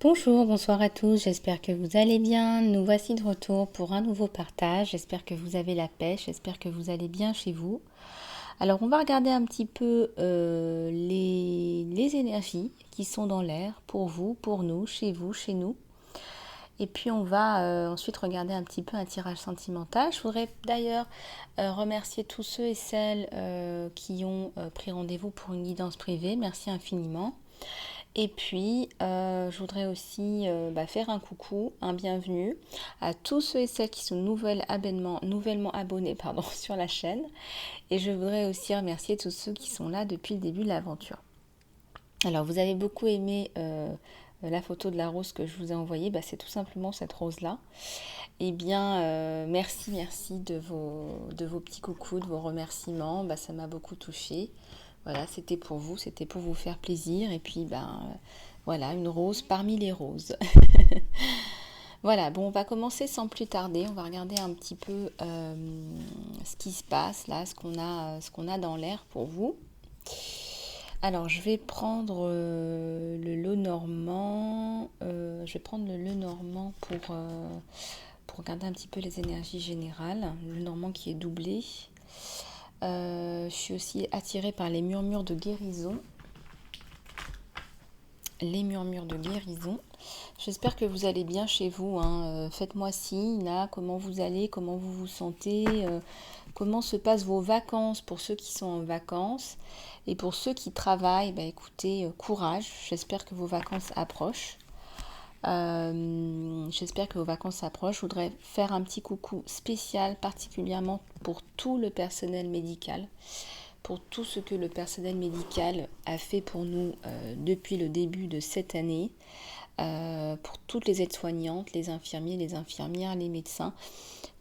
Bonjour, bonsoir à tous, j'espère que vous allez bien. Nous voici de retour pour un nouveau partage. J'espère que vous avez la pêche, j'espère que vous allez bien chez vous. Alors on va regarder un petit peu les énergies qui sont dans l'air pour vous, pour nous, chez vous, chez nous. Et puis on va ensuite regarder un petit peu un tirage sentimental. Je voudrais d'ailleurs remercier tous ceux et celles qui ont pris rendez-vous pour une guidance privée. Merci infiniment. Et puis, je voudrais aussi faire un coucou, un bienvenue à tous ceux et celles qui sont nouvellement abonnés sur la chaîne. Et je voudrais aussi remercier tous ceux qui sont là depuis le début de l'aventure. Alors, vous avez beaucoup aimé la photo de la rose que je vous ai envoyée. C'est tout simplement cette rose-là. Eh bien, merci de vos petits coucous, de vos remerciements. Ça m'a beaucoup touchée. Voilà, c'était pour vous, c'était pour vous faire plaisir. Et puis, voilà, une rose parmi les roses. Voilà, bon, on va commencer sans plus tarder. On va regarder un petit peu ce qui se passe là, ce qu'on a dans l'air pour vous. Alors, je vais prendre le lot normand. Je vais prendre le lot normand pour regarder un petit peu les énergies générales. Le normand qui est doublé. Je suis aussi attirée par les murmures de guérison. Les murmures de guérison. J'espère que vous allez bien chez vous. Faites-moi signe là, comment vous allez, comment vous vous sentez, comment se passent vos vacances pour ceux qui sont en vacances. Et pour ceux qui travaillent, écoutez, courage. J'espère que vos vacances approchent. J'espère que vos vacances approchent. Je voudrais faire un petit coucou spécial, particulièrement pour tout le personnel médical, pour tout ce que le personnel médical a fait pour nous depuis le début de cette année, pour toutes les aides-soignantes, les infirmiers, les infirmières, les médecins,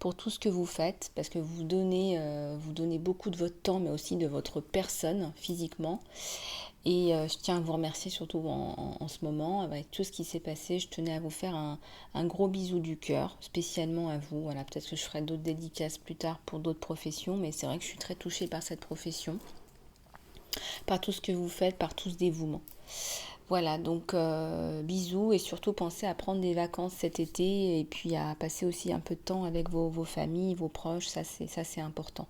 pour tout ce que vous faites, parce que vous donnez beaucoup de votre temps, mais aussi de votre personne physiquement. Et je tiens à vous remercier surtout en ce moment, avec tout ce qui s'est passé. Je tenais à vous faire un gros bisou du cœur, spécialement à vous. Voilà, peut-être que je ferai d'autres dédicaces plus tard pour d'autres professions, mais c'est vrai que je suis très touchée par cette profession, par tout ce que vous faites, par tout ce dévouement. Voilà, donc bisous et surtout pensez à prendre des vacances cet été et puis à passer aussi un peu de temps avec vos familles, vos proches, ça c'est important.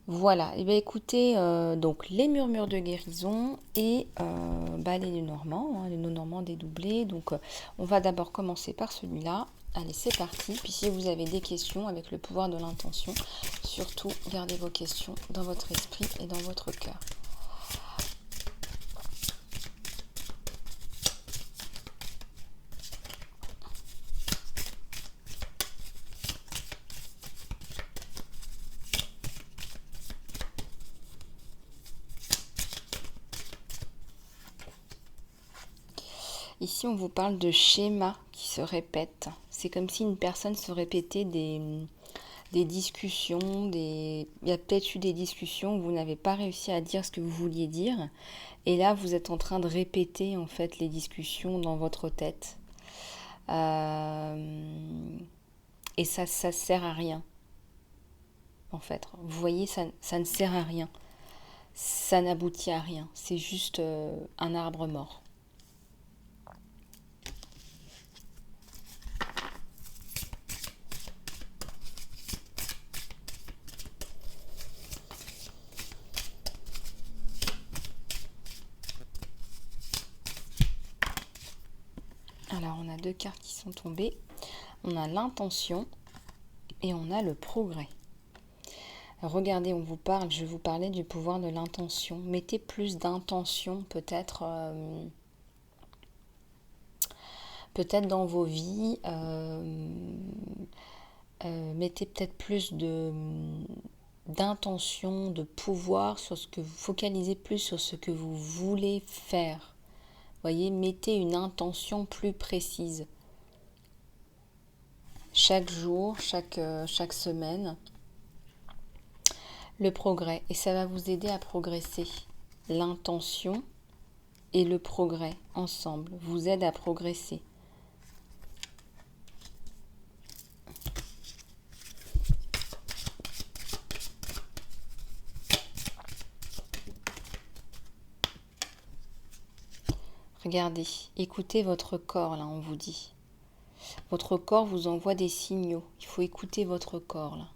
Voilà, et bien écoutez, donc les murmures de guérison et les Lénormands, les Lénormands dédoublés. Donc on va d'abord commencer par celui-là. Allez, c'est parti. Puis si vous avez des questions avec le pouvoir de l'intention, surtout gardez vos questions dans votre esprit et dans votre cœur. Ici, on vous parle de schémas qui se répètent. C'est comme si une personne se répétait des discussions, il y a peut-être eu des discussions où vous n'avez pas réussi à dire ce que vous vouliez dire. Et là, vous êtes en train de répéter en fait les discussions dans votre tête. Et ça sert à rien. En fait, vous voyez, ça ne sert à rien. Ça n'aboutit à rien. C'est juste un arbre mort. Alors, on a deux cartes qui sont tombées. On a l'intention et on a le progrès. Regardez, je vais vous parler du pouvoir de l'intention. Mettez plus d'intention peut-être dans vos vies. Mettez peut-être plus d'intention, de pouvoir sur ce que vous focalisez plus sur ce que vous voulez faire. Voyez, mettez une intention plus précise. Chaque jour, chaque semaine, le progrès. Et ça va vous aider à progresser. L'intention et le progrès ensemble vous aident à progresser. Regardez, écoutez votre corps, là, on vous dit. Votre corps vous envoie des signaux. Il faut écouter votre corps, là.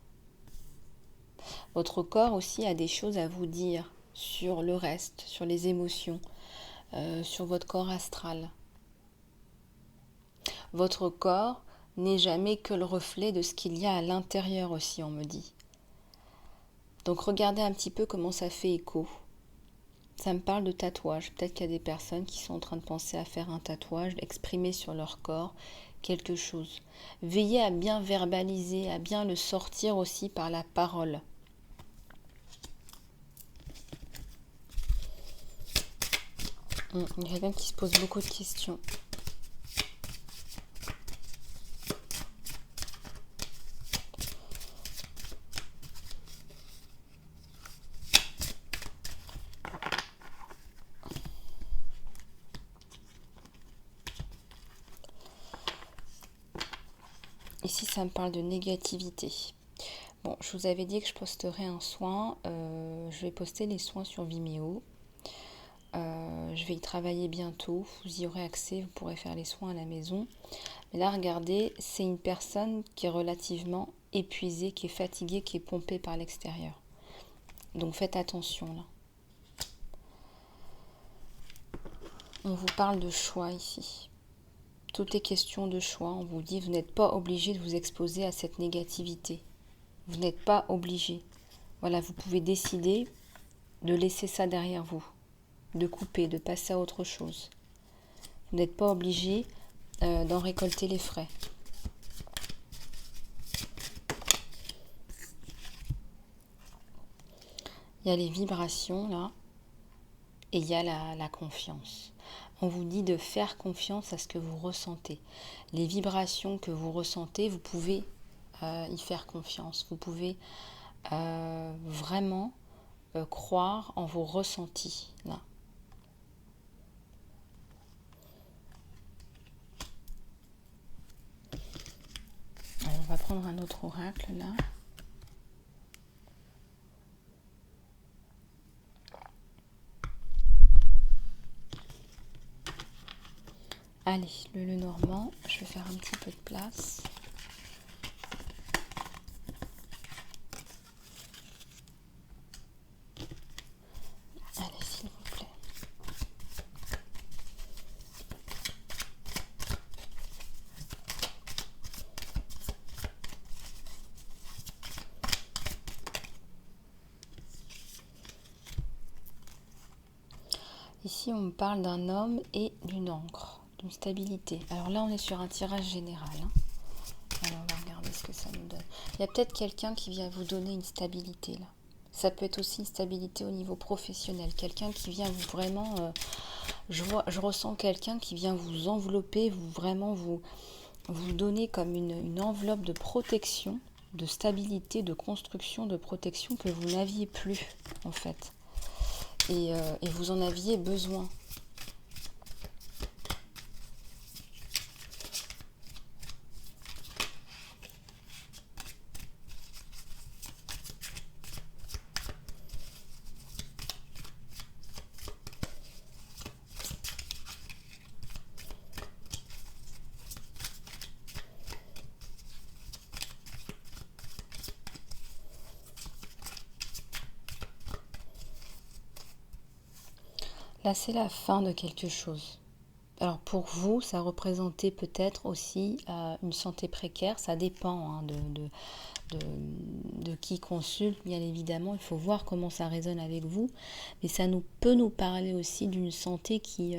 Votre corps aussi a des choses à vous dire sur le reste, sur les émotions, sur votre corps astral. Votre corps n'est jamais que le reflet de ce qu'il y a à l'intérieur aussi, on me dit. Donc regardez un petit peu comment ça fait écho. Ça me parle de tatouage. Peut-être qu'il y a des personnes qui sont en train de penser à faire un tatouage, d'exprimer sur leur corps quelque chose. Veillez à bien verbaliser, à bien le sortir aussi par la parole. Il y a quelqu'un qui se pose beaucoup de questions. Ici, ça me parle de négativité. Bon, je vous avais dit que je posterais un soin. Je vais poster les soins sur Vimeo. Je vais y travailler bientôt. Vous y aurez accès. Vous pourrez faire les soins à la maison. Mais là, regardez, c'est une personne qui est relativement épuisée, qui est fatiguée, qui est pompée par l'extérieur. Donc faites attention là. On vous parle de choix ici. Tout est question de choix. On vous dit, vous n'êtes pas obligé de vous exposer à cette négativité. Vous n'êtes pas obligé. Voilà, vous pouvez décider de laisser ça derrière vous, de couper, de passer à autre chose. Vous n'êtes pas obligé d'en récolter les frais. Il y a les vibrations là, et il y a la confiance. On vous dit de faire confiance à ce que vous ressentez. Les vibrations que vous ressentez, vous pouvez y faire confiance. Vous pouvez vraiment croire en vos ressentis là. Alors, on va prendre un autre oracle là. Allez, le Normand, je vais faire un petit peu de place. Allez, s'il vous plaît. Ici, on me parle d'un homme et d'une encre, d'une stabilité. Alors là, on est sur un tirage général. Alors, on va regarder ce que ça nous donne. Il y a peut-être quelqu'un qui vient vous donner une stabilité, là. Ça peut être aussi une stabilité au niveau professionnel. Quelqu'un qui vient vous vraiment... je ressens quelqu'un qui vient vous envelopper, vous donner comme une enveloppe de protection, de stabilité, de construction, de protection que vous n'aviez plus, en fait. Et vous en aviez besoin. Là, c'est la fin de quelque chose. Alors pour vous, ça représentait peut-être aussi une santé précaire. Ça dépend de qui consulte, bien évidemment. Il faut voir comment ça résonne avec vous. Mais ça peut nous parler aussi d'une santé qui...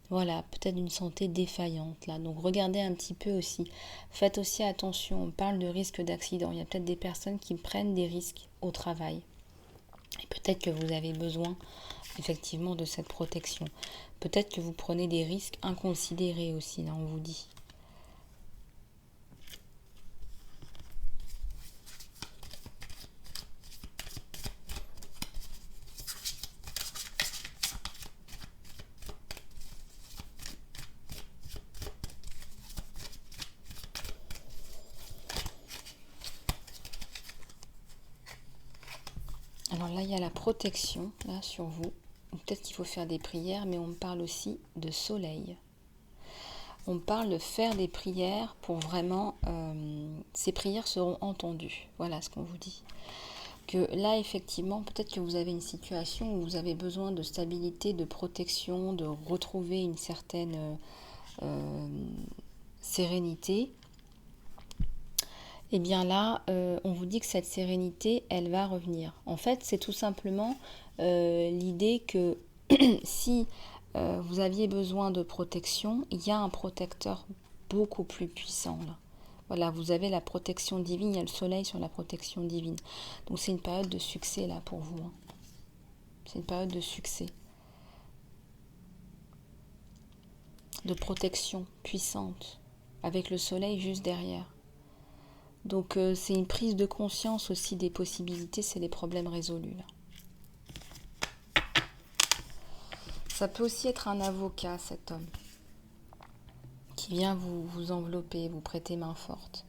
voilà, peut-être d'une santé défaillante. Là. Donc regardez un petit peu aussi. Faites aussi attention, on parle de risque d'accident. Il y a peut-être des personnes qui prennent des risques au travail. Et peut-être que vous avez besoin effectivement de cette protection. Peut-être que vous prenez des risques inconsidérés aussi, là on vous dit. Alors là, il y a la protection, là, sur vous. Une peut-être qu'il faut faire des prières, mais on me parle aussi de soleil. On parle de faire des prières pour vraiment... ces prières seront entendues. Voilà ce qu'on vous dit. Que là, effectivement, peut-être que vous avez une situation où vous avez besoin de stabilité, de protection, de retrouver une certaine sérénité. Et bien là, on vous dit que cette sérénité, elle va revenir. En fait, c'est tout simplement l'idée que si vous aviez besoin de protection, il y a un protecteur beaucoup plus puissant là. Voilà, vous avez la protection divine, il y a le soleil sur la protection divine. Donc c'est une période de succès là pour vous. C'est une période de succès. De protection puissante, avec le soleil juste derrière. Donc c'est une prise de conscience aussi des possibilités, c'est des problèmes résolus là. Ça peut aussi être un avocat, cet homme, qui vient vous envelopper, vous prêter main forte.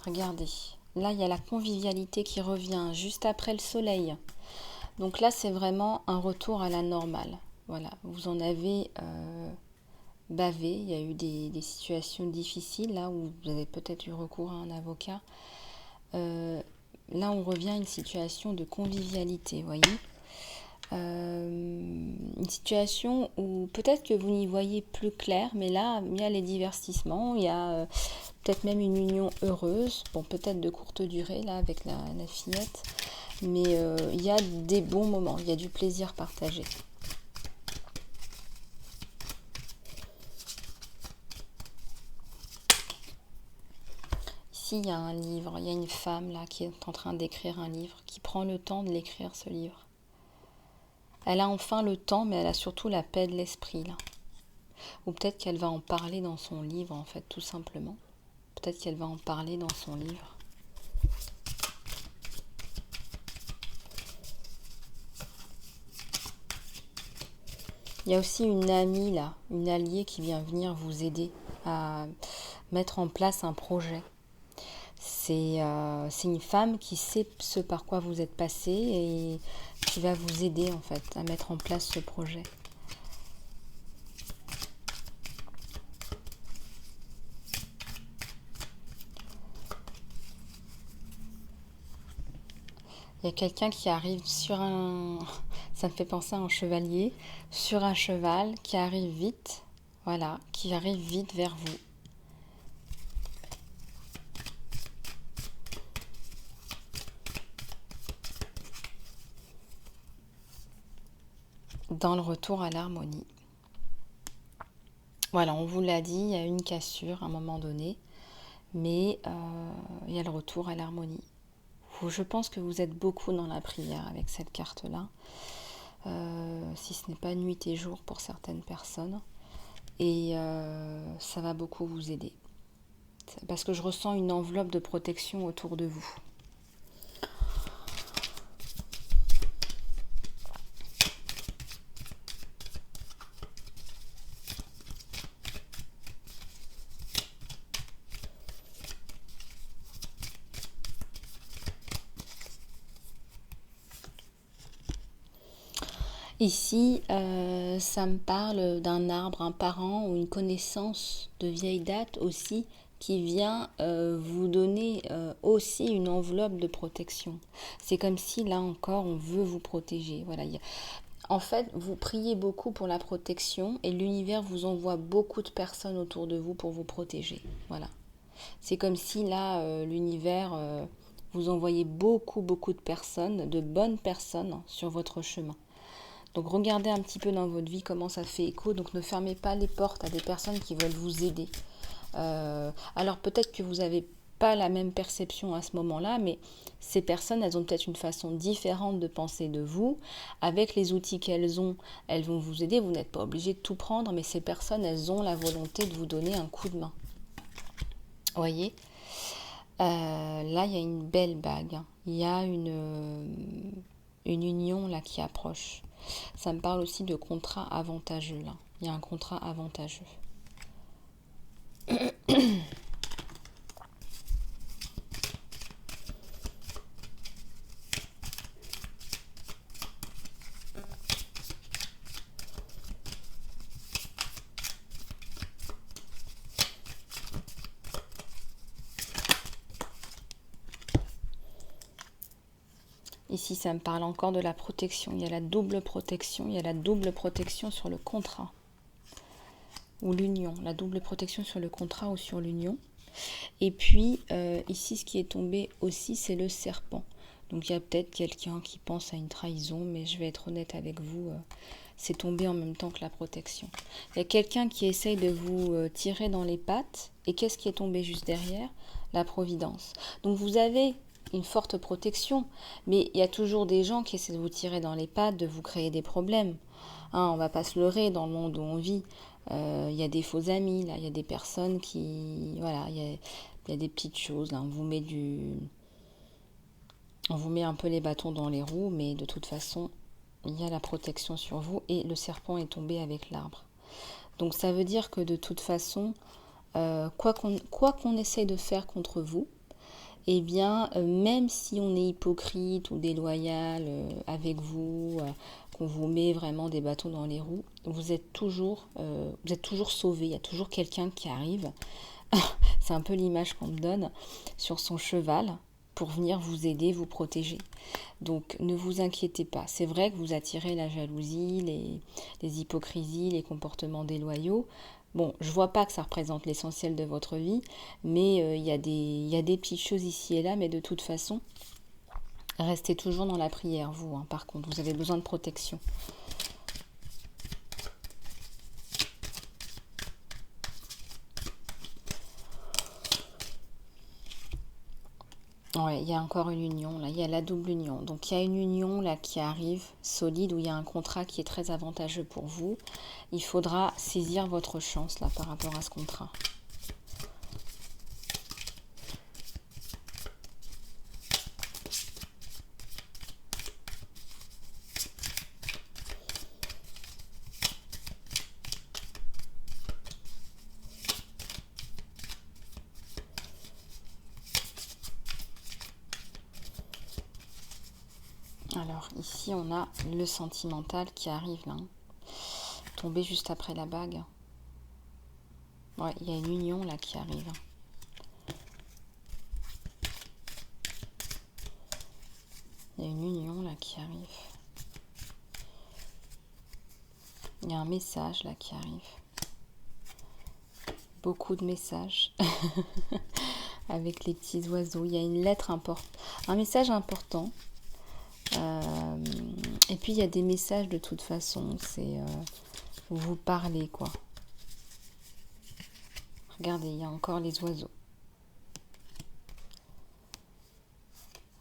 Regardez, là il y a la convivialité qui revient juste après le soleil. Donc là c'est vraiment un retour à la normale. Voilà, vous en avez bavé, il y a eu des situations difficiles là où vous avez peut-être eu recours à un avocat. Là on revient à une situation de convivialité, vous voyez. Une situation où peut-être que vous n'y voyez plus clair, mais là il y a les divertissements, il y a peut-être même une union heureuse, bon peut-être de courte durée là avec la fillette, mais il y a des bons moments, il y a du plaisir partagé. Ici il y a un livre, il y a une femme là qui est en train d'écrire un livre, qui prend le temps de l'écrire ce livre. Elle a enfin le temps, mais elle a surtout la paix de l'esprit là. Ou peut-être qu'elle va en parler dans son livre en fait, tout simplement. Peut-être qu'elle va en parler dans son livre. Il y a aussi une amie là, une alliée qui vient venir vous aider à mettre en place un projet. C'est une femme qui sait ce par quoi vous êtes passé et qui va vous aider en fait à mettre en place ce projet. Il y a quelqu'un qui arrive sur un... Ça me fait penser à un chevalier. Sur un cheval qui arrive vite. Voilà, qui arrive vite vers vous. Dans le retour à l'harmonie. Voilà, on vous l'a dit, il y a une cassure à un moment donné. Mais il y a le retour à l'harmonie. Je pense que vous êtes beaucoup dans la prière avec cette carte-là. Si ce n'est pas nuit et jour pour certaines personnes. Et ça va beaucoup vous aider. Parce que je ressens une enveloppe de protection autour de vous. Ici, ça me parle d'un arbre, un parent ou une connaissance de vieille date aussi qui vient vous donner aussi une enveloppe de protection. C'est comme si là encore on veut vous protéger. Voilà, en fait, vous priez beaucoup pour la protection et l'univers vous envoie beaucoup de personnes autour de vous pour vous protéger. Voilà. C'est comme si là l'univers vous envoyait beaucoup de personnes, de bonnes personnes sur votre chemin. Donc regardez un petit peu dans votre vie comment ça fait écho. Donc ne fermez pas les portes à des personnes qui veulent vous aider. Alors peut-être que vous n'avez pas la même perception à ce moment-là, mais ces personnes, elles ont peut-être une façon différente de penser de vous. Avec les outils qu'elles ont, elles vont vous aider. Vous n'êtes pas obligé de tout prendre, mais ces personnes, elles ont la volonté de vous donner un coup de main. Vous voyez ? Là, il y a une belle bague. Il y a une une union là qui approche. Ça me parle aussi de contrat avantageux là. Il y a un contrat avantageux. Ici, ça me parle encore de la protection. Il y a la double protection. Il y a la double protection sur le contrat ou l'union. La double protection sur le contrat ou sur l'union. Et puis, ici, ce qui est tombé aussi, c'est le serpent. Donc, il y a peut-être quelqu'un qui pense à une trahison, mais je vais être honnête avec vous, c'est tombé en même temps que la protection. Il y a quelqu'un qui essaye de vous tirer dans les pattes. Et qu'est-ce qui est tombé juste derrière? La providence. Donc, vous avez une forte protection, mais il y a toujours des gens qui essaient de vous tirer dans les pattes, de vous créer des problèmes. Hein, on va pas se leurrer dans le monde où on vit. Il y a des faux amis, là, il y a des personnes qui... Voilà, il y a des petites choses, là, on vous met un peu les bâtons dans les roues, mais de toute façon, il y a la protection sur vous et le serpent est tombé avec l'arbre. Donc ça veut dire que de toute façon, quoi qu'on essaye de faire contre vous, eh bien, même si on est hypocrite ou déloyal avec vous, qu'on vous met vraiment des bâtons dans les roues, vous êtes toujours sauvé. Il y a toujours quelqu'un qui arrive. C'est un peu l'image qu'on me donne sur son cheval pour venir vous aider, vous protéger. Donc, ne vous inquiétez pas. C'est vrai que vous attirez la jalousie, les hypocrisies, les comportements déloyaux. Bon, je vois pas que ça représente l'essentiel de votre vie, mais il y a des petites choses ici et là, mais de toute façon, restez toujours dans la prière, vous, hein. Par contre, vous avez besoin de protection. Ouais, il y a encore une union, là, il y a la double union. Donc, il y a une union, là, qui arrive, solide, où il y a un contrat qui est très avantageux pour vous. Il faudra saisir votre chance, là, par rapport à ce contrat. Alors, ici, on a le sentimental qui arrive, là. Tombé juste après la bague. Ouais, il y a une union, là, qui arrive. Il y a une union, là, qui arrive. Il y a un message, là, qui arrive. Beaucoup de messages. Avec les petits oiseaux. Il y a une lettre importante. Un message important. Et puis, il y a des messages, de toute façon. C'est... vous parlez, quoi. Regardez, il y a encore les oiseaux.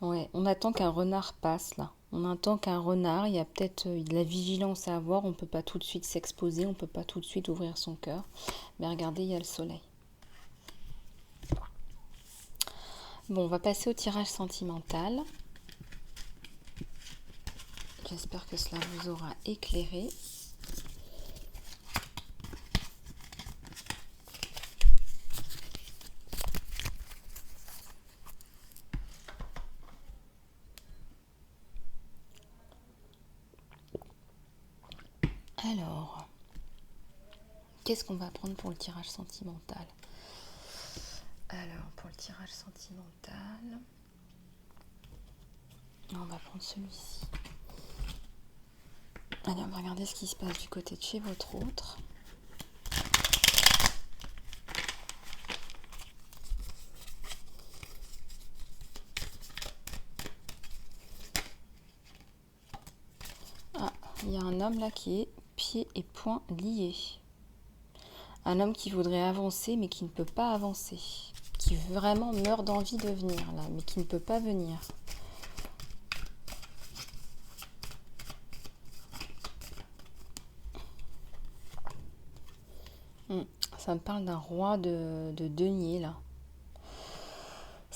Ouais, on attend qu'un renard passe, là. On attend qu'un renard, il y a peut-être de la vigilance à avoir. On ne peut pas tout de suite s'exposer. On ne peut pas tout de suite ouvrir son cœur. Mais regardez, il y a le soleil. Bon, on va passer au tirage sentimental. J'espère que cela vous aura éclairé. Alors, qu'est-ce qu'on va prendre pour le tirage sentimental? Alors, pour le tirage sentimental, on va prendre celui-ci. Allez, on va regarder ce qui se passe du côté de chez votre autre. Ah, il y a un homme là qui est pieds et poings liés. Un homme qui voudrait avancer mais qui ne peut pas avancer. Qui vraiment meurt d'envie de venir là, mais qui ne peut pas venir. Ça me parle d'un roi de denier là.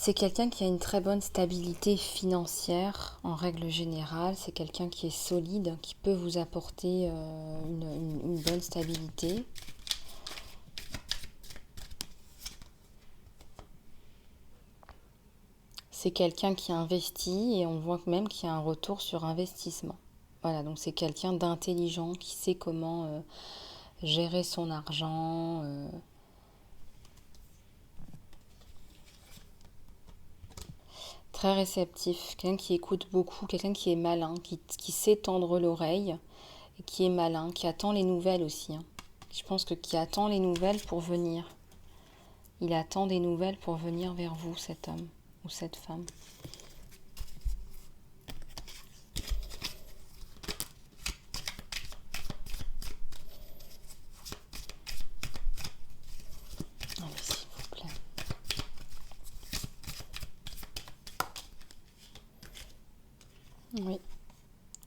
C'est quelqu'un qui a une très bonne stabilité financière en règle générale. C'est quelqu'un qui est solide, qui peut vous apporter une bonne stabilité. C'est quelqu'un qui investit et on voit même qu'il y a un retour sur investissement. Voilà, donc c'est quelqu'un d'intelligent qui sait comment gérer son argent. Très réceptif, quelqu'un qui écoute beaucoup, quelqu'un qui est malin, qui sait tendre l'oreille, et qui est malin, qui attend les nouvelles aussi. Hein. Je pense que qui attend les nouvelles pour venir. Il attend des nouvelles pour venir vers vous, cet homme ou cette femme. Allez, s'il vous plaît. Oui.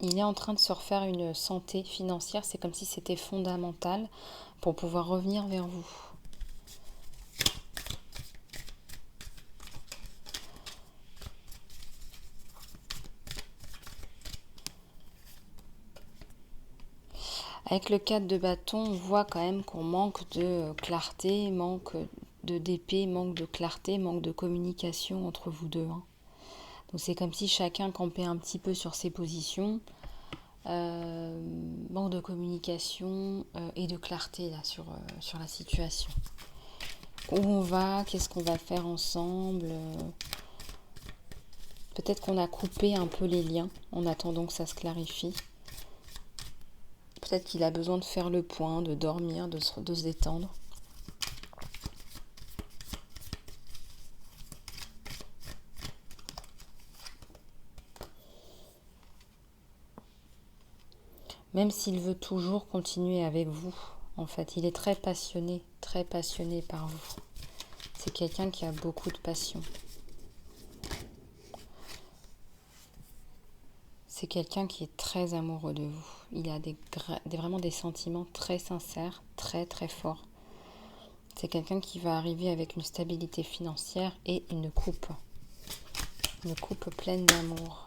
Il est en train de se refaire une santé financière. C'est comme si c'était fondamental pour pouvoir revenir vers vous. Avec le 4 de bâton, on voit quand même qu'on manque de clarté, manque d'épée, manque de clarté, manque de communication entre vous deux. Hein. Donc c'est comme si chacun campait un petit peu sur ses positions. Manque de communication et de clarté là sur la situation. Où on va, qu'est-ce qu'on va faire ensemble. Peut-être qu'on a coupé un peu les liens en attendant que ça se clarifie. Peut-être qu'il a besoin de faire le point, de dormir, de se détendre. Même s'il veut toujours continuer avec vous, en fait, il est très passionné par vous. C'est quelqu'un qui a beaucoup de passion. C'est quelqu'un qui est très amoureux de vous. Il a vraiment des sentiments très sincères, très très forts. C'est quelqu'un qui va arriver avec une stabilité financière et une coupe. Une coupe pleine d'amour.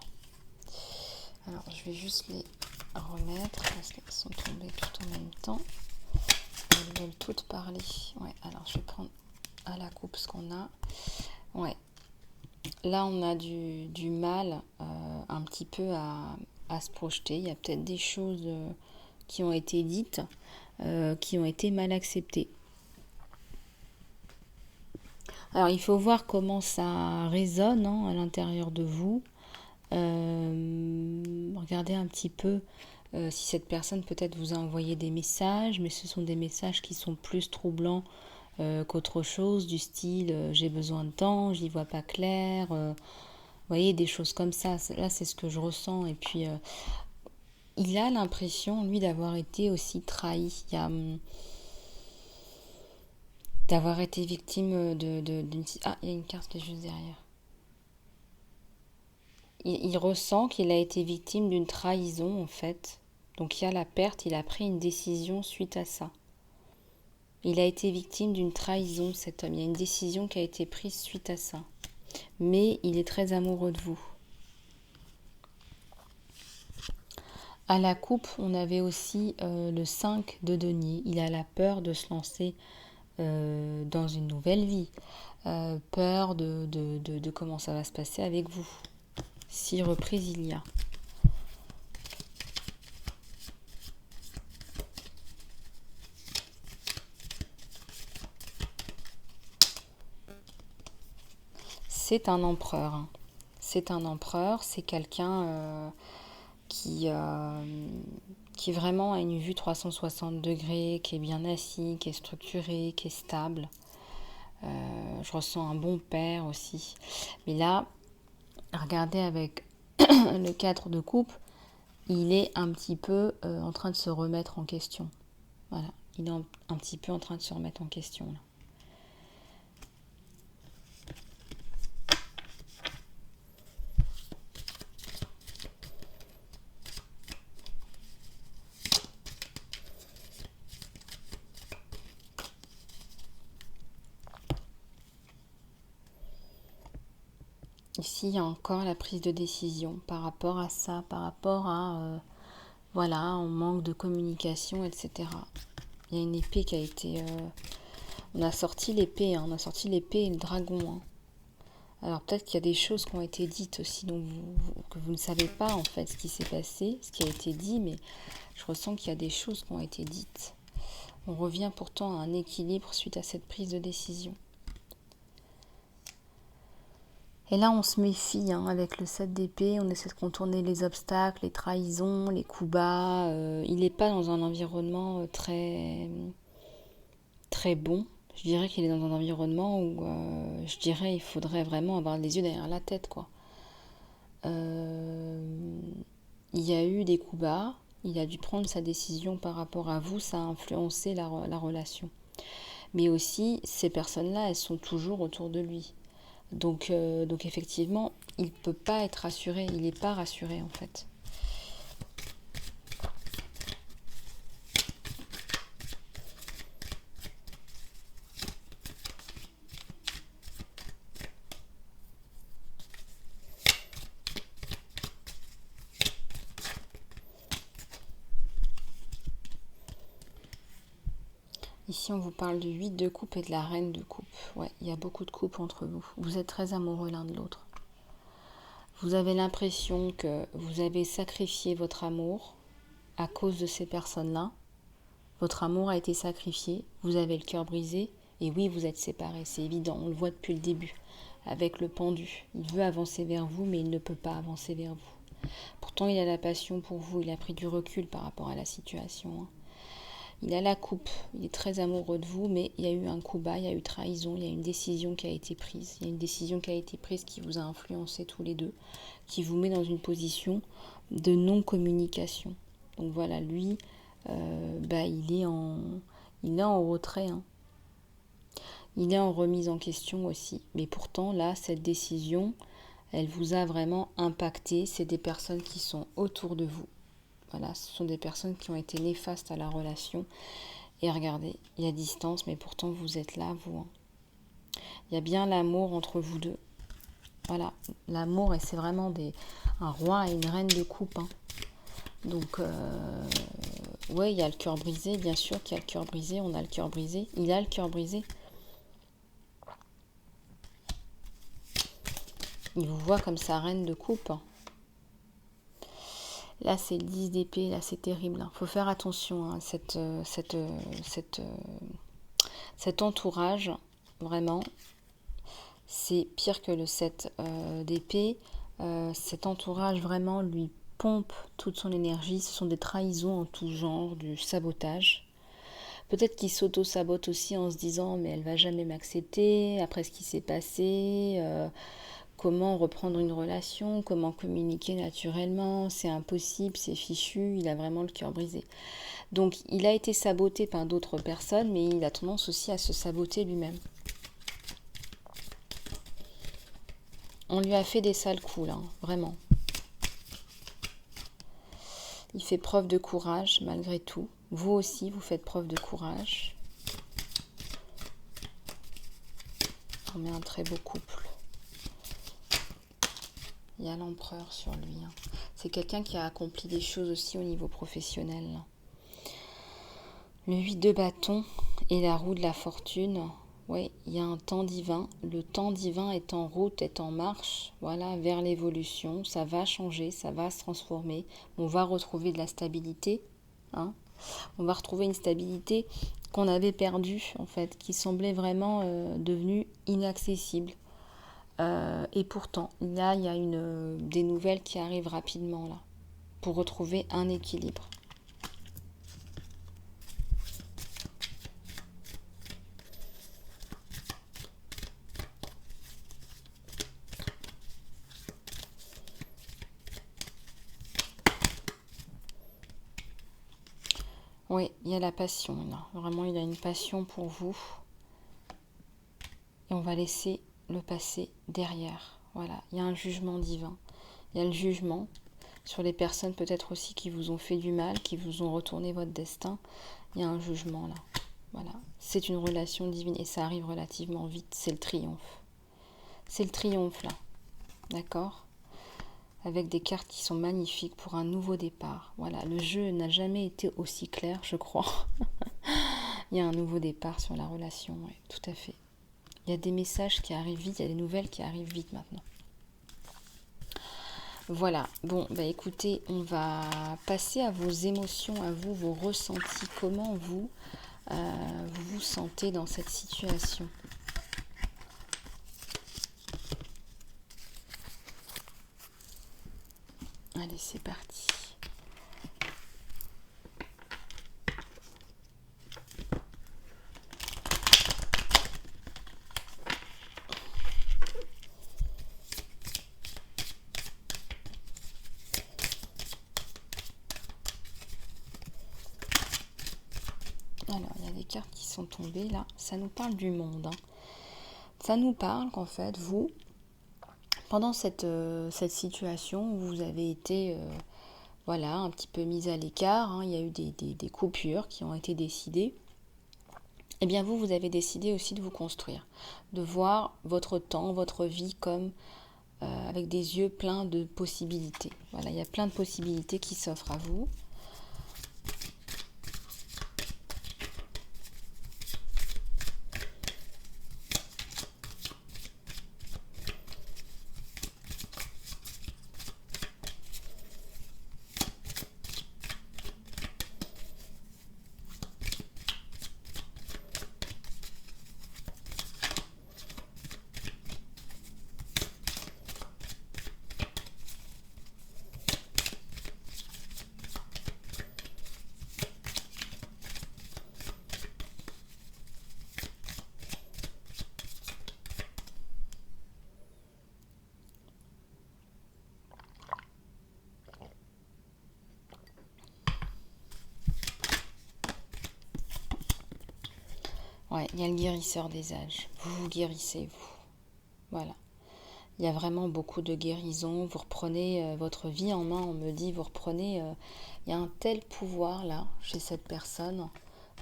Alors, je vais juste les remettre parce qu'elles sont tombées tout en même temps. Elles veulent toutes parler. Ouais, alors je vais prendre à la coupe ce qu'on a. Ouais. Là, on a du mal un petit peu à se projeter. Il y a peut-être des choses qui ont été dites, qui ont été mal acceptées. Alors, il faut voir comment ça résonne à l'intérieur de vous. Regardez un petit peu si cette personne peut-être vous a envoyé des messages, mais ce sont des messages qui sont plus troublants qu'autre chose, du style j'ai besoin de temps, j'y vois pas clair, vous voyez, des choses comme ça. Là, c'est ce que je ressens. Et puis, il a l'impression, lui, d'avoir été aussi trahi. D'avoir été victime d'une... Ah, il y a une carte qui est juste derrière. Il ressent qu'il a été victime d'une trahison, en fait. Donc, il y a la perte, il a pris une décision suite à ça. Il a été victime d'une trahison, cet homme. Il y a une décision qui a été prise suite à ça. Mais il est très amoureux de vous. À la coupe, on avait aussi le 5 de denier. Il a la peur de se lancer dans une nouvelle vie. Peur de comment ça va se passer avec vous. Si reprise il y a. C'est un empereur. Hein. C'est un empereur, c'est quelqu'un qui vraiment a une vue 360 degrés, qui est bien assis, qui est structuré, qui est stable. Je ressens un bon père aussi. Mais là, regardez avec le 4 de coupe, il est un petit peu en train de se remettre en question. Voilà, il est un petit peu en train de se remettre en question là. Ici, il y a encore la prise de décision par rapport à ça, par rapport à, voilà, un manque de communication, etc. Il y a une épée qui a été... on a sorti l'épée, hein, on a sorti l'épée et le dragon. Hein. Alors peut-être qu'il y a des choses qui ont été dites aussi, donc que vous ne savez pas en fait ce qui s'est passé, ce qui a été dit, mais je ressens qu'il y a des choses qui ont été dites. On revient pourtant à un équilibre suite à cette prise de décision. Et là, on se méfie hein, avec le 7 d'épée, on essaie de contourner les obstacles, les trahisons, les coups bas. Il n'est pas dans un environnement très, très bon. Je dirais qu'il est dans un environnement où, je dirais, il faudrait vraiment avoir les yeux derrière la tête, quoi. Il y a eu des coups bas, il a dû prendre sa décision par rapport à vous, ça a influencé la relation. Mais aussi, ces personnes-là, elles sont toujours autour de lui. Donc effectivement, il ne peut pas être rassuré, il n'est pas rassuré en fait. Ici, on vous parle du 8 de coupe et de la reine de coupe. Ouais, il y a beaucoup de coupes entre vous. Vous êtes très amoureux l'un de l'autre. Vous avez l'impression que vous avez sacrifié votre amour à cause de ces personnes-là. Votre amour a été sacrifié, vous avez le cœur brisé, et oui, vous êtes séparés, c'est évident, on le voit depuis le début, avec le pendu. Il veut avancer vers vous, mais il ne peut pas avancer vers vous. Pourtant, il a la passion pour vous, il a pris du recul par rapport à la situation. Hein. Il a la coupe, il est très amoureux de vous, mais il y a eu un coup bas, il y a eu trahison, il y a une décision qui a été prise. Il y a une décision qui a été prise qui vous a influencé tous les deux, qui vous met dans une position de non-communication. Donc voilà, lui, il est en retrait. Hein. Il est en remise en question aussi. Mais pourtant, là, cette décision, elle vous a vraiment impacté. C'est des personnes qui sont autour de vous. Voilà, ce sont des personnes qui ont été néfastes à la relation. Et regardez, il y a distance, mais pourtant vous êtes là, vous. Hein. Il y a bien l'amour entre vous deux. Voilà, l'amour, et c'est vraiment un roi et une reine de coupe. Hein. Donc, ouais, il y a le cœur brisé, bien sûr qu'il y a le cœur brisé, on a le cœur brisé, il a le cœur brisé. Il vous voit comme sa reine de coupe. Là, c'est le 10 d'épée, là, c'est terrible. Il faut faire attention à cet entourage, vraiment. C'est pire que le 7 d'épée. Cet entourage, vraiment, lui pompe toute son énergie. Ce sont des trahisons en tout genre, du sabotage. Peut-être qu'il s'auto-sabote aussi en se disant « mais elle va jamais m'accepter, après ce qui s'est passé, comment reprendre une relation, comment communiquer naturellement, c'est impossible, c'est fichu, il a vraiment le cœur brisé. » Donc il a été saboté par d'autres personnes, mais il a tendance aussi à se saboter lui-même. On lui a fait des sales coups là, vraiment. Il fait preuve de courage malgré tout. Vous aussi, vous faites preuve de courage. On met un très beau couple. Il y a l'empereur sur lui. Hein. C'est quelqu'un qui a accompli des choses aussi au niveau professionnel. Le 8 de bâton et la roue de la fortune. Oui, il y a un temps divin. Le temps divin est en route, est en marche, voilà, vers l'évolution. Ça va changer, ça va se transformer. On va retrouver de la stabilité. Hein. On va retrouver une stabilité qu'on avait perdue, en fait, qui semblait vraiment devenue inaccessible. Et pourtant, là, il y a des nouvelles qui arrivent rapidement, là, pour retrouver un équilibre. Oui, il y a la passion là. Vraiment, il a une passion pour vous. Et on va laisser le passé derrière. Voilà, il y a un jugement divin. Il y a le jugement sur les personnes peut-être aussi qui vous ont fait du mal, qui vous ont retourné votre destin. Il y a un jugement là. Voilà, c'est une relation divine et ça arrive relativement vite. C'est le triomphe. C'est le triomphe là. d'accord? Avec des cartes qui sont magnifiques pour un nouveau départ. Voilà, le jeu n'a jamais été aussi clair, je crois. Il y a un nouveau départ sur la relation, oui, tout à fait. Il y a des messages qui arrivent vite, il y a des nouvelles qui arrivent vite maintenant. Voilà, bon, bah écoutez, on va passer à vos émotions, à vous, vos ressentis. Comment vous, vous vous sentez dans cette situation? Allez, c'est parti. Alors, il y a des cartes qui sont tombées là. Ça nous parle du monde, hein. Ça nous parle qu'en fait, vous, pendant cette situation où vous avez été voilà, un petit peu mise à l'écart, hein, il y a eu des coupures qui ont été décidées. Eh bien vous avez décidé aussi de vous construire, de voir votre temps, votre vie comme avec des yeux pleins de possibilités. Voilà, il y a plein de possibilités qui s'offrent à vous. Ouais, il y a le guérisseur des âges. Vous vous guérissez, vous. Voilà. Il y a vraiment beaucoup de guérison. Vous reprenez votre vie en main, on me dit. Vous reprenez... il y a un tel pouvoir là, chez cette personne.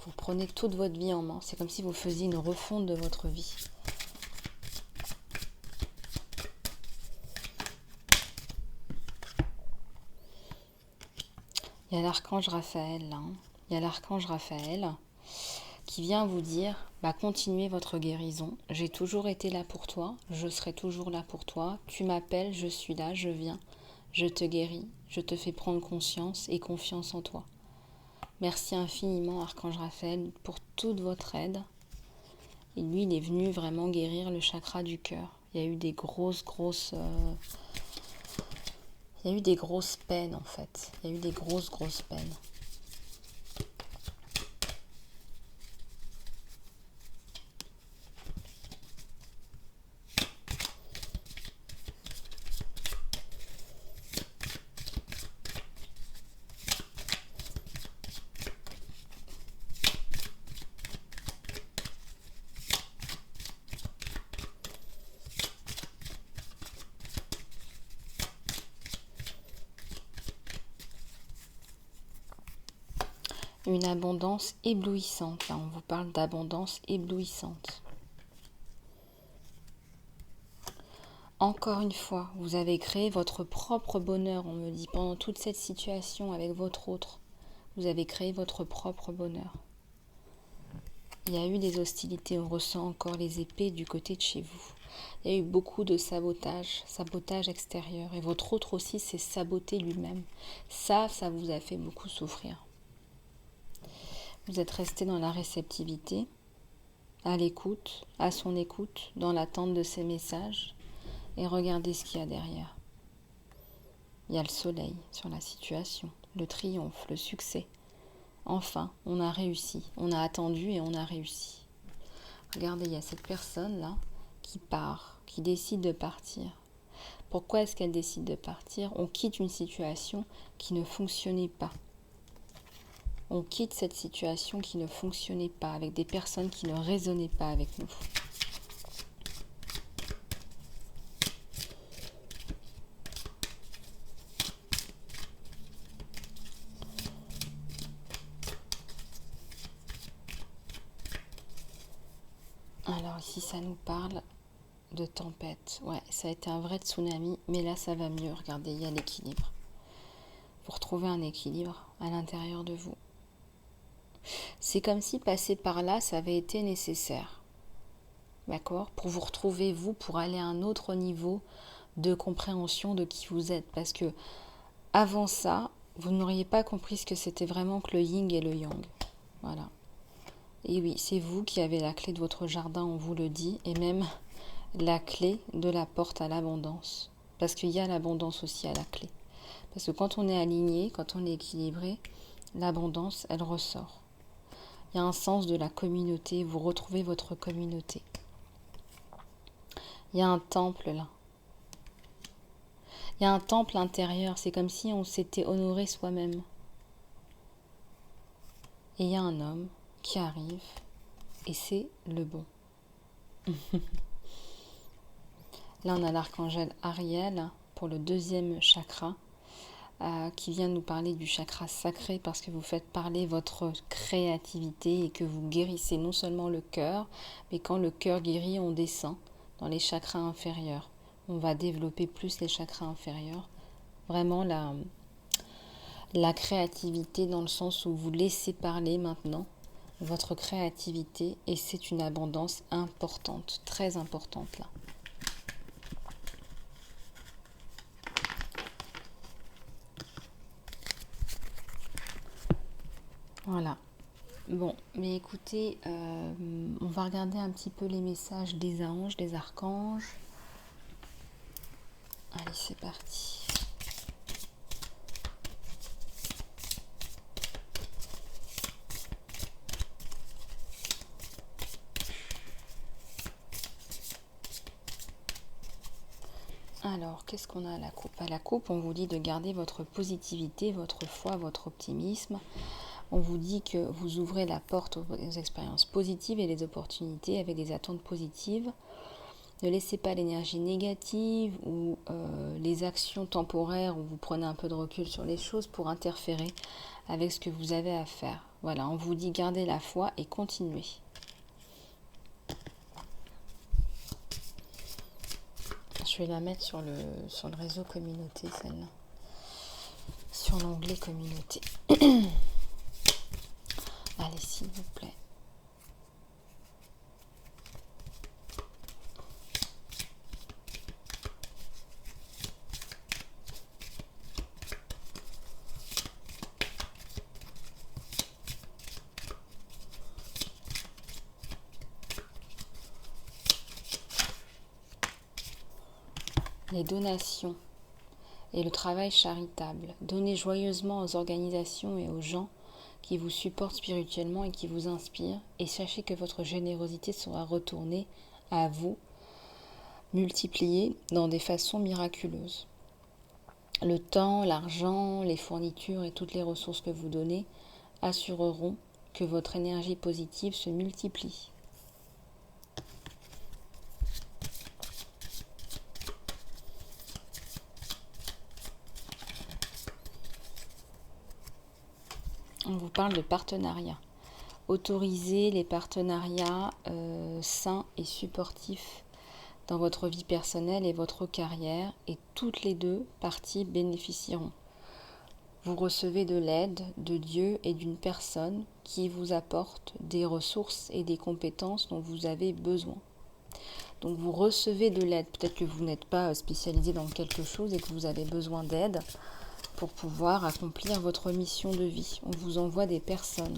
Vous prenez toute votre vie en main. C'est comme si vous faisiez une refonte de votre vie. Il y a l'archange Raphaël là. Il y a l'archange Raphaël qui vient vous dire, bah, continuez votre guérison. J'ai toujours été là pour toi. Je serai toujours là pour toi. Tu m'appelles, je suis là, je viens. Je te guéris. Je te fais prendre conscience et confiance en toi. Merci infiniment, Archange Raphaël, pour toute votre aide. Et lui, il est venu vraiment guérir le chakra du cœur. Il y a eu des grosses peines, en fait. Il y a eu des grosses peines. Une abondance éblouissante. Là, on vous parle d'abondance éblouissante. Encore une fois, vous avez créé votre propre bonheur, on me dit, pendant toute cette situation avec votre autre. Vous avez créé votre propre bonheur. Il y a eu des hostilités, on ressent encore les épées du côté de chez vous. Il y a eu beaucoup de sabotage extérieur. Et votre autre aussi s'est saboté lui-même. Ça vous a fait beaucoup souffrir. Vous êtes resté dans la réceptivité, à l'écoute, à son écoute, dans l'attente de ses messages. Et regardez ce qu'il y a derrière. Il y a le soleil sur la situation, le triomphe, le succès. Enfin, on a réussi. On a attendu et on a réussi. Regardez, il y a cette personne-là qui part, qui décide de partir. Pourquoi est-ce qu'elle décide de partir? On quitte une situation qui ne fonctionnait pas. On quitte cette situation qui ne fonctionnait pas, avec des personnes qui ne résonnaient pas avec nous. Alors ici, ça nous parle de tempête. Ouais, ça a été un vrai tsunami, mais là ça va mieux. Regardez, il y a l'équilibre. Vous retrouvez un équilibre à l'intérieur de vous. C'est comme si passer par là, ça avait été nécessaire. D'accord? Pour vous retrouver, vous, pour aller à un autre niveau de compréhension de qui vous êtes. Parce que avant ça, vous n'auriez pas compris ce que c'était vraiment que le yin et le yang. Voilà. Et oui, c'est vous qui avez la clé de votre jardin, on vous le dit, et même la clé de la porte à l'abondance. Parce qu'il y a l'abondance aussi à la clé. Parce que quand on est aligné, quand on est équilibré, l'abondance, elle ressort. Il y a un sens de la communauté, vous retrouvez votre communauté. Il y a un temple là. Il y a un temple intérieur, c'est comme si on s'était honoré soi-même. Et il y a un homme qui arrive, et c'est le bon. Là, on a l'archangèle Ariel pour le 2e chakra, qui vient nous parler du chakra sacré parce que vous faites parler votre créativité et que vous guérissez non seulement le cœur, mais quand le cœur guérit, on descend dans les chakras inférieurs. On va développer plus les chakras inférieurs. Vraiment la créativité dans le sens où vous laissez parler maintenant votre créativité et c'est une abondance importante, très importante là. Voilà. Bon, mais écoutez, on va regarder un petit peu les messages des anges, des archanges. Allez, c'est parti. Alors, qu'est-ce qu'on a à la coupe? À la coupe, on vous dit de garder votre positivité, votre foi, votre optimisme. On vous dit que vous ouvrez la porte aux expériences positives et les opportunités avec des attentes positives. Ne laissez pas l'énergie négative ou les actions temporaires où vous prenez un peu de recul sur les choses pour interférer avec ce que vous avez à faire. Voilà, on vous dit gardez la foi et continuez. Je vais la mettre sur le réseau communauté, celle-là. Sur l'onglet communauté. Allez, s'il vous plaît. Les donations et le travail charitable. Donnez joyeusement aux organisations et aux gens qui vous supportent spirituellement et qui vous inspirent. Et sachez que votre générosité sera retournée à vous, multipliée dans des façons miraculeuses. Le temps, l'argent, les fournitures et toutes les ressources que vous donnez assureront que votre énergie positive se multiplie. On vous parle de partenariat. Autorisez les partenariats sains et supportifs dans votre vie personnelle et votre carrière et toutes les deux parties bénéficieront. Vous recevez de l'aide de Dieu et d'une personne qui vous apporte des ressources et des compétences dont vous avez besoin. Donc vous recevez de l'aide. Peut-être que vous n'êtes pas spécialisé dans quelque chose et que vous avez besoin d'aide pour pouvoir accomplir votre mission de vie. On vous envoie des personnes.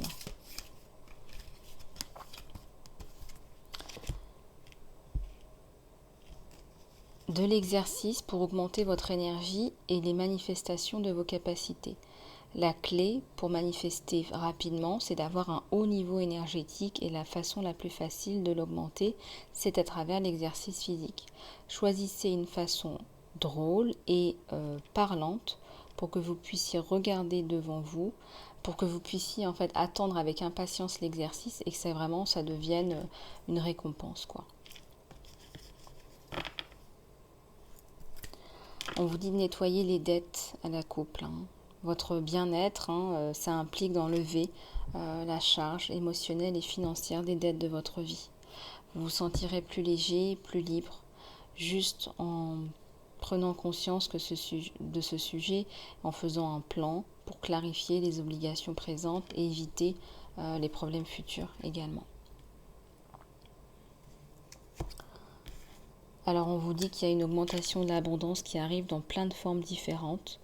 De l'exercice pour augmenter votre énergie et les manifestations de vos capacités. La clé pour manifester rapidement, c'est d'avoir un haut niveau énergétique et la façon la plus facile de l'augmenter, c'est à travers l'exercice physique. Choisissez une façon drôle et parlante pour que vous puissiez regarder devant vous, pour que vous puissiez en fait attendre avec impatience l'exercice et que ça devienne une récompense, quoi. On vous dit de nettoyer les dettes à la couple. Votre bien-être, ça implique d'enlever la charge émotionnelle et financière des dettes de votre vie. Vous vous sentirez plus léger, plus libre. juste en prenant conscience de ce sujet, en faisant un plan pour clarifier les obligations présentes et éviter les problèmes futurs également. Alors on vous dit qu'il y a une augmentation de l'abondance qui arrive dans plein de formes différentes,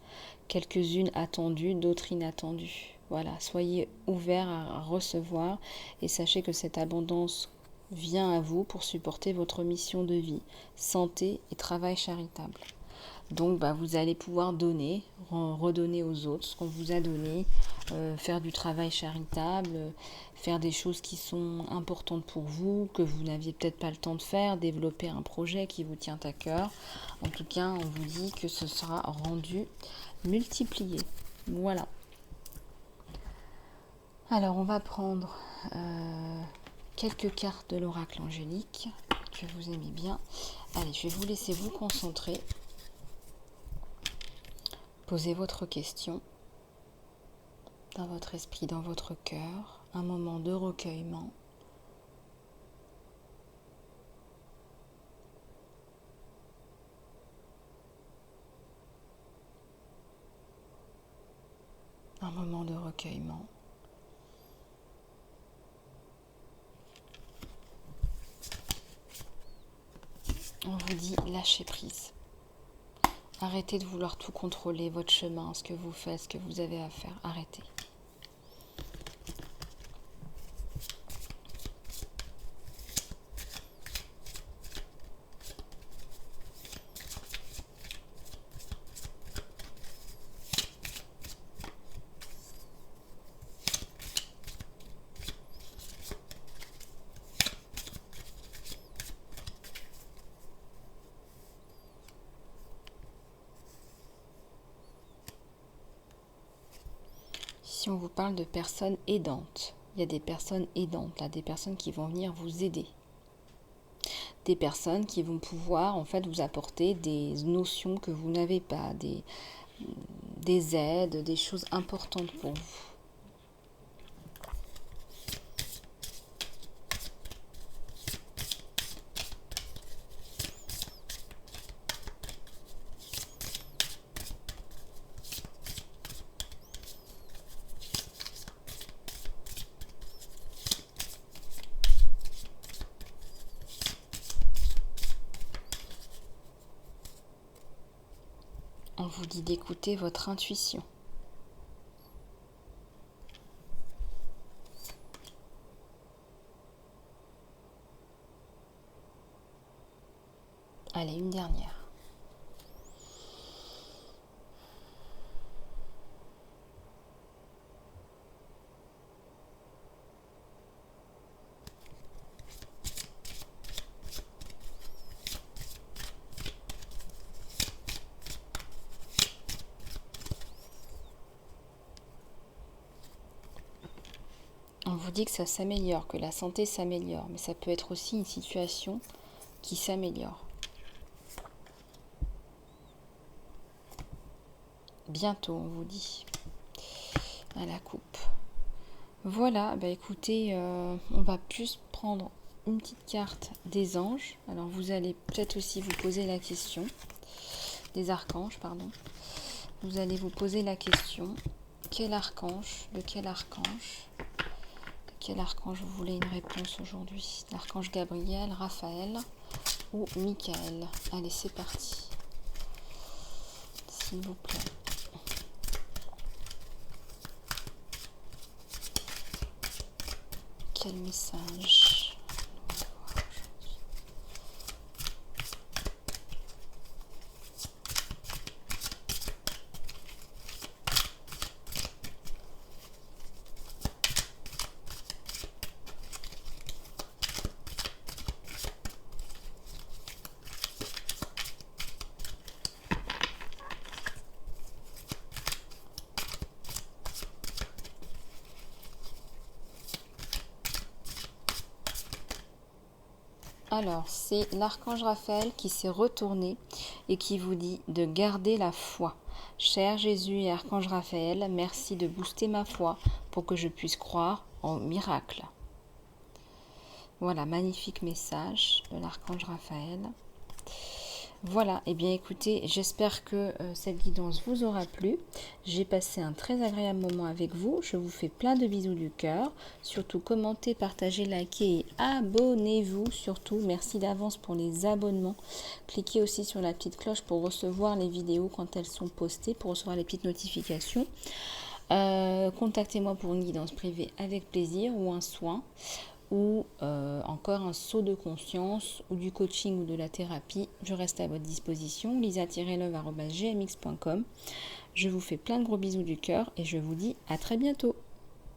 quelques-unes attendues, d'autres inattendues. Voilà, soyez ouverts à recevoir et sachez que cette abondance vient à vous pour supporter votre mission de vie, santé et travail charitable. Donc vous allez pouvoir donner, redonner aux autres ce qu'on vous a donné, faire du travail charitable, faire des choses qui sont importantes pour vous, que vous n'aviez peut-être pas le temps de faire, développer un projet qui vous tient à cœur. En tout cas, on vous dit que ce sera rendu multiplié. Voilà. Alors, on va prendre quelques cartes de l'oracle angélique que vous aimez bien. Allez, je vais vous laisser vous concentrer. Posez votre question dans votre esprit, dans votre cœur, un moment de recueillement. Un moment de recueillement. On vous dit lâchez prise. Arrêtez de vouloir tout contrôler, votre chemin, ce que vous faites, ce que vous avez à faire. Arrêtez. Si on vous parle de personnes aidantes, il y a des personnes aidantes, là, des personnes qui vont venir vous aider. Des personnes qui vont pouvoir en fait vous apporter des notions que vous n'avez pas, des aides, des choses importantes pour vous. On vous dit d'écouter votre intuition. Allez, une dernière. On vous dit que ça s'améliore, que la santé s'améliore, mais ça peut être aussi une situation qui s'améliore. Bientôt, on vous dit, à la coupe. Voilà, écoutez, on va plus prendre une petite carte des anges. Alors vous allez peut-être aussi vous poser la question, des archanges, pardon. Vous allez vous poser la question, quel archange vous voulez une réponse aujourd'hui? L'archange Gabriel, Raphaël ou Michael? Allez, c'est parti. S'il vous plaît. Quel message? Alors, c'est l'archange Raphaël qui s'est retourné et qui vous dit de garder la foi. Cher Jésus et archange Raphaël, merci de booster ma foi pour que je puisse croire en miracle. Voilà, magnifique message de l'archange Raphaël. Voilà, et bien écoutez, j'espère que cette guidance vous aura plu. J'ai passé un très agréable moment avec vous. Je vous fais plein de bisous du cœur. Surtout commentez, partagez, likez et abonnez-vous. Surtout, merci d'avance pour les abonnements. Cliquez aussi sur la petite cloche pour recevoir les vidéos quand elles sont postées, pour recevoir les petites notifications. Contactez-moi pour une guidance privée avec plaisir ou un soin ou encore un saut de conscience ou du coaching ou de la thérapie. Je reste à votre disposition. lisa-love@gmx.com. Je vous fais plein de gros bisous du cœur et je vous dis à très bientôt.